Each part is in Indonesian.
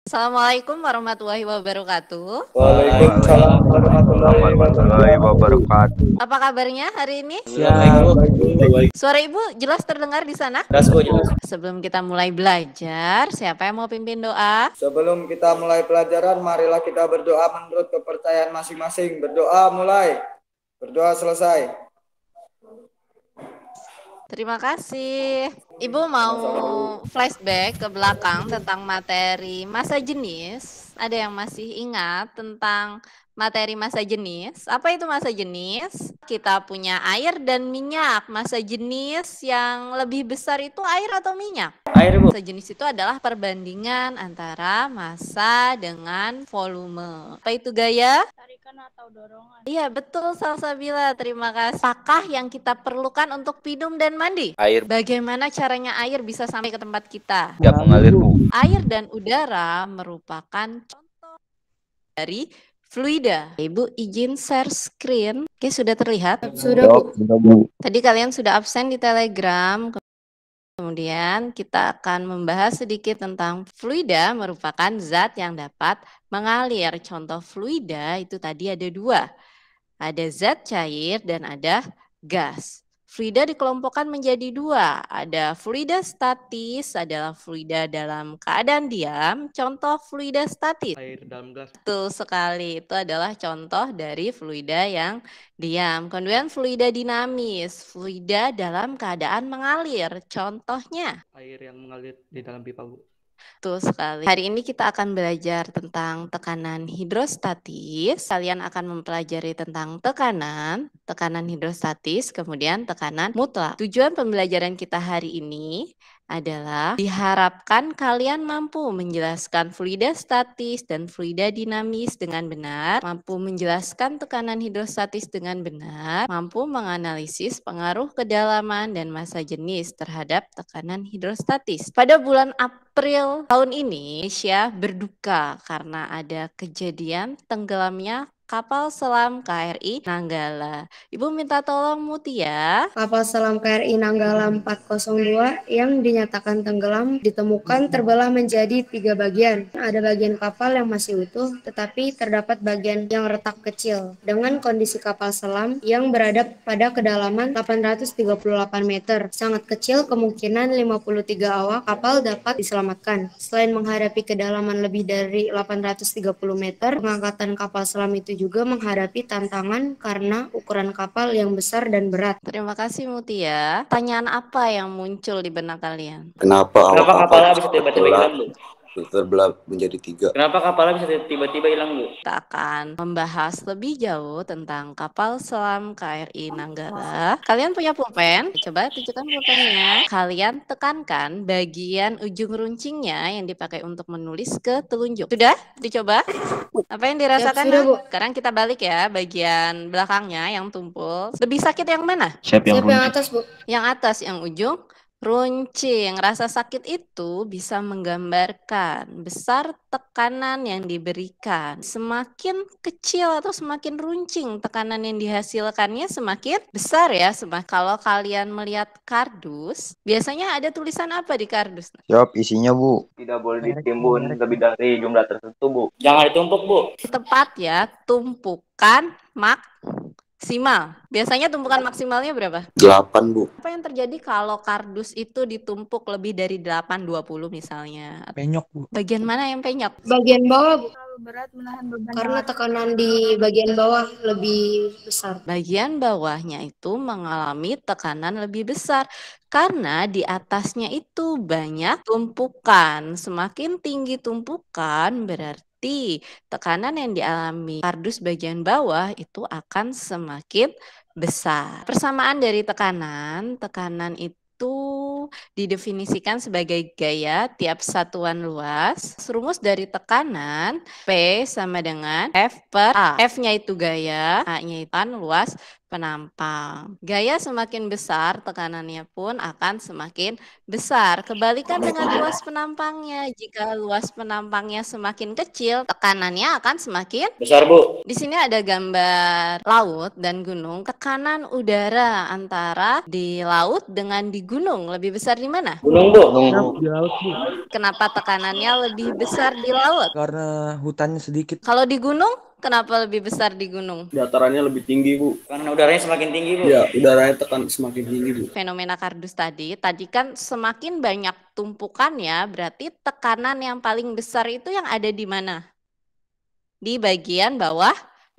Assalamualaikum warahmatullahi wabarakatuh. Waalaikumsalam warahmatullahi warahmatullahi wabarakatuh. Apa kabarnya hari ini? wabarakatuh. Suara Ibu jelas terdengar di sana? Jelas Bu, jelas. Sebelum kita mulai belajar, siapa yang mau pimpin doa? Sebelum kita mulai pelajaran, marilah kita berdoa menurut kepercayaan masing-masing. Berdoa mulai, berdoa selesai. Terima kasih. Ibu mau flashback ke belakang tentang materi massa jenis. Ada yang masih ingat tentang materi massa jenis? Apa itu massa jenis? Kita punya air dan minyak. Massa jenis yang lebih besar itu air atau minyak? Air Bu. Massa jenis itu adalah perbandingan antara massa dengan volume. Apa itu gaya? Tarikan atau dorongan. Iya betul Salsabila, terima kasih. Apakah yang kita perlukan untuk minum dan mandi? Air Bagaimana caranya air bisa sampai ke tempat kita? tidak mengalir, Bu. Air dan udara merupakan contoh dari fluida. Ibu izin share screen. Oke, sudah terlihat? Sudah Bu. Tadi kalian sudah absen di Telegram. Kemudian kita akan membahas sedikit tentang fluida merupakan zat yang dapat mengalir. Contoh fluida itu tadi ada dua. Ada zat cair dan ada gas. Fluida dikelompokkan menjadi dua. Ada fluida statis adalah fluida dalam keadaan diam. Contoh fluida statis. Air dalam gelas. Betul sekali. Itu adalah contoh dari fluida yang diam. Kemudian fluida dinamis. Fluida dalam keadaan mengalir. Contohnya. Air yang mengalir di dalam pipa, Bu. Betul sekali. Hari ini kita akan belajar tentang tekanan hidrostatis. Kalian akan mempelajari tentang tekanan hidrostatis, kemudian tekanan mutlak. Tujuan pembelajaran kita hari ini adalah diharapkan kalian mampu menjelaskan fluida statis dan fluida dinamis dengan benar, mampu menjelaskan tekanan hidrostatis dengan benar, mampu menganalisis pengaruh kedalaman dan massa jenis terhadap tekanan hidrostatis. Pada bulan April tahun ini, Indonesia berduka karena ada kejadian tenggelamnya kapal selam KRI Nanggala. Ibu minta tolong Mutia. Kapal selam KRI Nanggala 402 yang dinyatakan tenggelam ditemukan terbelah menjadi 3 bagian. Ada bagian kapal yang masih utuh, tetapi terdapat bagian yang retak kecil. Dengan kondisi kapal selam yang berada pada kedalaman 838 meter, sangat kecil kemungkinan 53 awak kapal dapat diselamatkan. Selain menghadapi kedalaman lebih dari 830 meter, pengangkatan kapal selam itu juga menghadapi tantangan karena ukuran kapal yang besar dan berat. Terima kasih Mutia. Pertanyaan apa yang muncul di benak kalian? Kenapa kapalnya bisa tiba-tiba hilang Bu? terbelah menjadi 3? Kenapa kapalnya bisa tiba-tiba hilang Bu? Kita akan membahas lebih jauh tentang kapal selam KRI Nanggala. Kalian punya pulpen? Coba tunjukkan pulpennya. Kalian tekankan bagian ujung runcingnya yang dipakai untuk menulis ke telunjuk. Sudah? Dicoba? Apa yang dirasakan? Sudah, Bu. Sekarang kita balik ya, bagian belakangnya yang tumpul. Lebih sakit yang mana? Siapa yang atas, Bu? Yang atas, yang ujung runcing. Rasa sakit itu bisa menggambarkan besar tekanan yang diberikan. Semakin kecil atau semakin runcing tekanan yang dihasilkannya semakin besar ya. Kalau kalian melihat kardus, biasanya ada tulisan apa di kardus? Jawab isinya, Bu. Tidak boleh ditimbun lebih dari jumlah tertentu, Bu. Jangan ditumpuk Bu. Tepat ya, tumpukan maksimal. Biasanya tumpukan maksimalnya berapa? 8 Bu. Apa yang terjadi kalau kardus itu ditumpuk lebih dari 8, 20 misalnya? Penyok, Bu. Bagian mana yang penyok? Bagian bawah, Bu. Terlalu berat menahan beban. Karena tekanan di bagian bawah lebih besar. Bagian bawahnya itu mengalami tekanan lebih besar karena di atasnya itu banyak tumpukan. Semakin tinggi tumpukan berarti tekanan yang dialami kardus bagian bawah itu akan semakin besar. Persamaan dari tekanan itu didefinisikan sebagai gaya tiap satuan luas. Rumus dari tekanan P sama dengan F per A. F-nya itu gaya, A-nya itu luas, penampang. Gaya semakin besar, tekanannya pun akan semakin besar. Kebalikan dengan luas penampangnya. Jika luas penampangnya semakin kecil, tekanannya akan semakin Besar, Bu. Di sini ada gambar laut dan gunung. Tekanan udara antara di laut dengan di gunung lebih besar di mana? Gunung, Bu. Di laut, Bu. Kenapa tekanannya lebih besar di laut? Karena hutannya sedikit. Kalau di gunung, kenapa lebih besar di gunung? Datarannya lebih tinggi, Bu. Karena udaranya semakin tinggi, Bu. Ya, udaranya semakin tinggi, Bu. Fenomena kardus tadi kan semakin banyak tumpukannya, berarti tekanan yang paling besar itu yang ada di mana? Di bagian bawah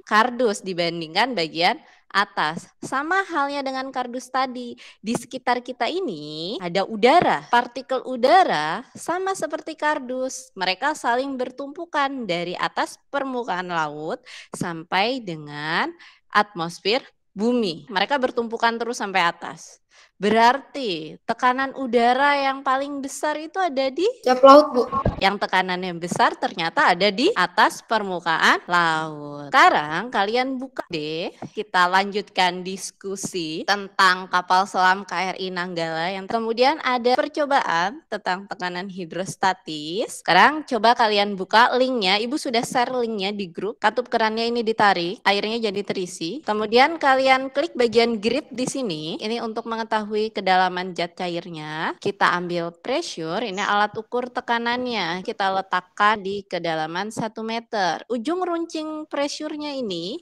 kardus dibandingkan bagian atas. Sama halnya dengan kardus tadi. Di sekitar kita ini ada udara. Partikel udara sama seperti kardus. Mereka saling bertumpukan dari atas permukaan laut sampai dengan atmosfer bumi. Mereka bertumpukan terus sampai atas. Berarti tekanan udara yang paling besar itu ada di Siap laut, Bu. yang tekanannya besar ternyata ada di atas permukaan laut. Sekarang kalian buka deh, kita lanjutkan diskusi tentang kapal selam KRI Nanggala yang kemudian ada percobaan tentang tekanan hidrostatis. Sekarang coba kalian buka linknya, Ibu sudah share linknya di grup. Katup kerannya ini ditarik, airnya jadi terisi. Kemudian kalian klik bagian grip di sini, ini untuk mengetahui kedalaman zat cairnya. Kita ambil pressure, ini alat ukur tekanannya. Kita letakkan di kedalaman 1 meter. Ujung runcing pressure-nya ini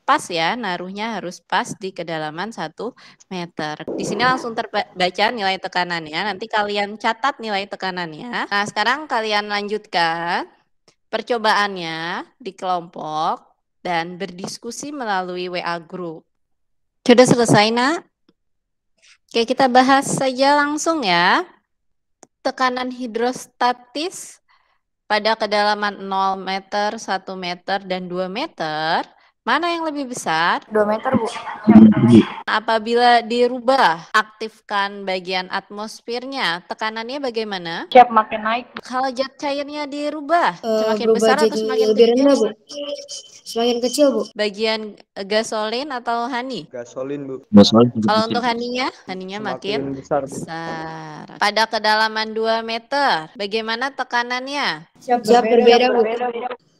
pas ya, naruhnya harus pas di kedalaman 1 meter. Di sini langsung terbaca nilai tekanannya. Nanti kalian catat nilai tekanannya. Nah, sekarang kalian lanjutkan percobaannya di kelompok dan berdiskusi melalui WA group. Sudah selesai, Nak? Oke, kita bahas saja langsung ya. Tekanan hidrostatis pada kedalaman 0 meter, 1 meter, dan 2 meter, mana yang lebih besar? 2 meter, Bu. Apabila dirubah, aktifkan bagian atmosfernya, tekanannya bagaimana? Siap makin naik. Kalau zat cairnya dirubah, semakin Berubah besar atau jadi semakin lebih kecil? rendah, Bu. Semakin kecil, Bu. Bagian gasolin atau honey? Gasolin, Bu. Kalau untuk haninya makin besar. besar. Pada kedalaman 2 meter, bagaimana tekanannya? Siap berbeda, Bu.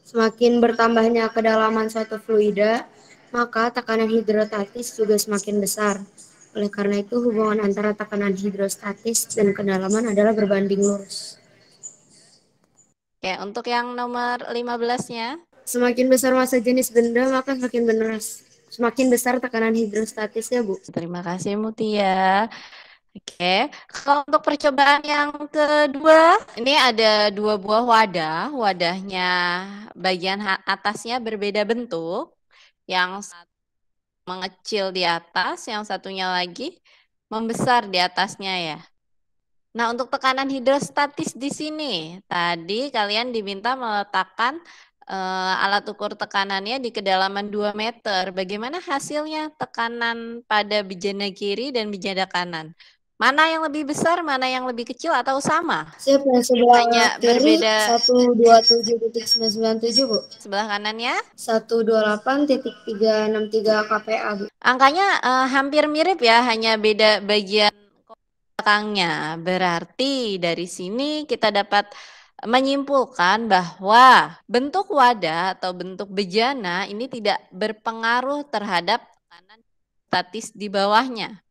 Semakin bertambahnya kedalaman suatu fluida, maka tekanan hidrostatis juga semakin besar. Oleh karena itu, hubungan antara tekanan hidrostatis dan kedalaman adalah berbanding lurus. Oke, untuk yang nomor 15-nya. Semakin besar massa jenis benda, maka semakin besar tekanan hidrostatisnya, Bu. Terima kasih, Mutia. Oke, kalau untuk percobaan yang kedua, ini ada 2 buah wadah. Wadahnya bagian atasnya berbeda bentuk. Yang satu mengecil di atas, yang satunya lagi membesar di atasnya ya. Nah, untuk tekanan hidrostatis di sini, tadi kalian diminta meletakkan alat ukur tekanannya di kedalaman 2 meter. Bagaimana hasilnya tekanan pada bejana kiri dan bejana kanan? Mana yang lebih besar, mana yang lebih kecil atau sama? Siap, yang sebelah Hanya kiri berbeda. 127.997, Bu. Sebelah kanannya? 128.363 kPa, Bu. Angkanya hampir mirip ya, hanya beda bagian belakangnya. Berarti dari sini kita dapat menyimpulkan bahwa bentuk wadah atau bentuk bejana ini tidak berpengaruh terhadap tekanan statis di bawahnya.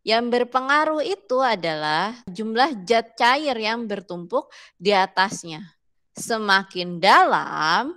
Yang berpengaruh itu adalah jumlah zat cair yang bertumpuk di atasnya. Semakin dalam,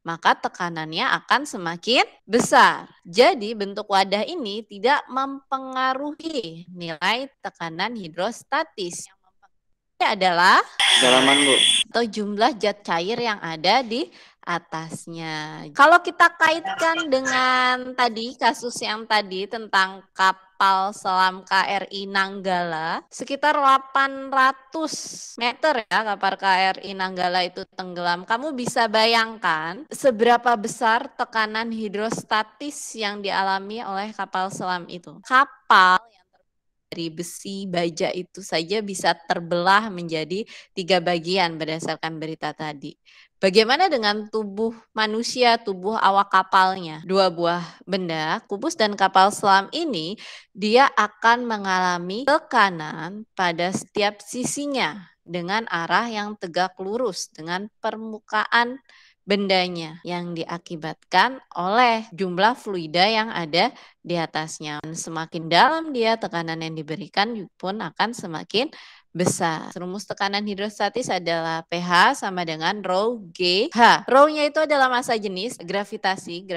maka tekanannya akan semakin besar. Jadi bentuk wadah ini tidak mempengaruhi nilai tekanan hidrostatis. Yang mempengaruhi adalah Kedalaman, Bu. atau jumlah zat cair yang ada di atasnya. Kalau kita kaitkan dengan tadi kasus yang tadi tentang kapal selam KRI Nanggala, sekitar 800 meter ya kapal KRI Nanggala itu tenggelam. Kamu bisa bayangkan seberapa besar tekanan hidrostatis yang dialami oleh kapal selam itu. Kapal yang terdiri dari besi baja itu saja bisa terbelah menjadi 3 bagian berdasarkan berita tadi. Bagaimana dengan tubuh manusia, tubuh awak kapalnya? 2 buah benda, kubus dan kapal selam ini, dia akan mengalami tekanan pada setiap sisinya dengan arah yang tegak lurus dengan permukaan bendanya yang diakibatkan oleh jumlah fluida yang ada di atasnya. Semakin dalam dia, tekanan yang diberikan pun akan semakin besar. Rumus tekanan hidrostatis adalah pH sama dengan rho GH. Rho-nya itu adalah massa jenis gravitasi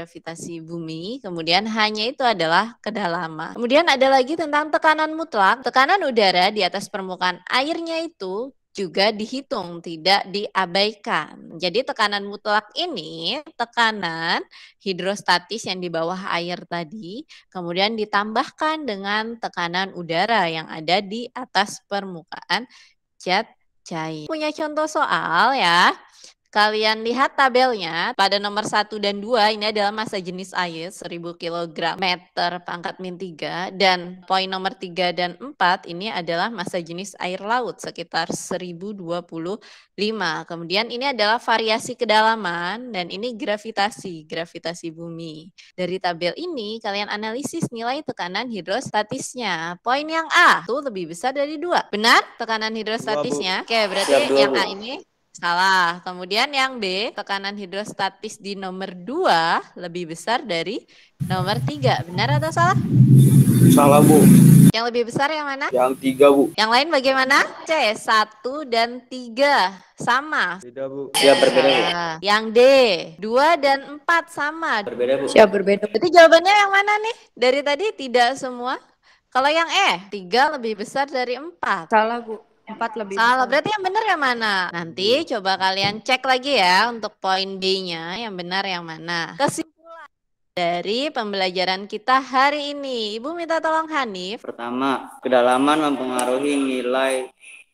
bumi, kemudian H-nya itu adalah kedalaman. Kemudian ada lagi tentang tekanan mutlak. Tekanan udara di atas permukaan airnya itu juga dihitung, tidak diabaikan. Jadi tekanan mutlak ini tekanan hidrostatis yang di bawah air tadi, kemudian ditambahkan dengan tekanan udara yang ada di atas permukaan zat cair. Punya contoh soal ya. Kalian lihat tabelnya, pada nomor 1 dan 2 ini adalah massa jenis air 1000 kg meter pangkat min 3, dan poin nomor 3 dan 4 ini adalah massa jenis air laut sekitar 1025. Kemudian ini adalah variasi kedalaman dan ini gravitasi bumi. Dari tabel ini kalian analisis nilai tekanan hidrostatisnya. Poin yang A itu lebih besar dari 2. Benar tekanan hidrostatisnya? Oke, berarti yang A ini salah. Kemudian yang B, tekanan hidrostatis di nomor 2 lebih besar dari nomor 3. Benar atau salah? Salah, Bu. Yang lebih besar yang mana? Yang 3, Bu. Yang lain bagaimana? C, 1 dan 3 sama. Beda, Bu. Ya, berbeda, Bu. Yang D, 2 dan 4 sama. Berbeda, Bu. Siap berbeda. Berarti jawabannya yang mana nih? Dari tadi tidak semua. Kalau yang E, 3 lebih besar dari 4. Salah, Bu. 4 lebih Salah, besar. berarti yang benar yang mana? Nanti coba kalian cek lagi ya untuk poin B-nya yang benar yang mana. Kesimpulan dari pembelajaran kita hari ini. Ibu minta tolong Hanif. Pertama, kedalaman mempengaruhi nilai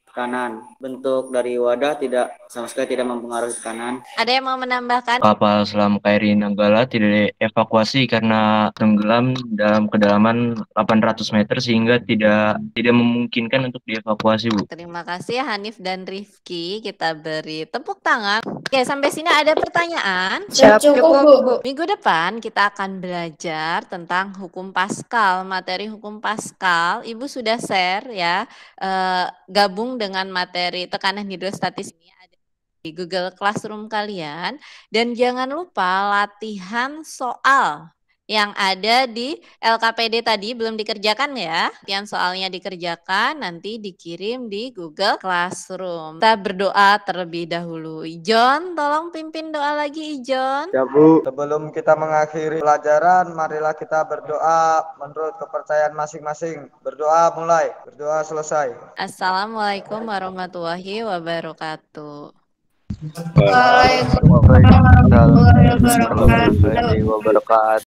tekanan. Bentuk dari wadah sama sekali tidak mempengaruhi tekanan. Ada yang mau menambahkan? Kapal selam KRI Nanggala tidak dievakuasi karena tenggelam dalam kedalaman 800 meter sehingga tidak memungkinkan untuk dievakuasi, Bu. Terima kasih Hanif dan Rifki. Kita beri tepuk tangan. Oke, sampai sini ada pertanyaan? Siap, Cukup, Bu. Minggu depan kita akan belajar tentang hukum Pascal, materi hukum Pascal. Ibu sudah share ya, gabung dengan materi tekanan hidrostatis ini ada di Google Classroom kalian. Dan jangan lupa latihan soal yang ada di LKPD tadi belum dikerjakan ya. Latihan soalnya dikerjakan, nanti dikirim di Google Classroom. Kita berdoa terlebih dahulu. Ijon, tolong pimpin doa lagi Ijon. Ya, Bu. Sebelum kita mengakhiri pelajaran, marilah kita berdoa menurut kepercayaan masing-masing. Berdoa mulai, berdoa selesai. Assalamualaikum warahmatullahi wabarakatuh. Waalaikumsalam warahmatullahi wabarakatuh.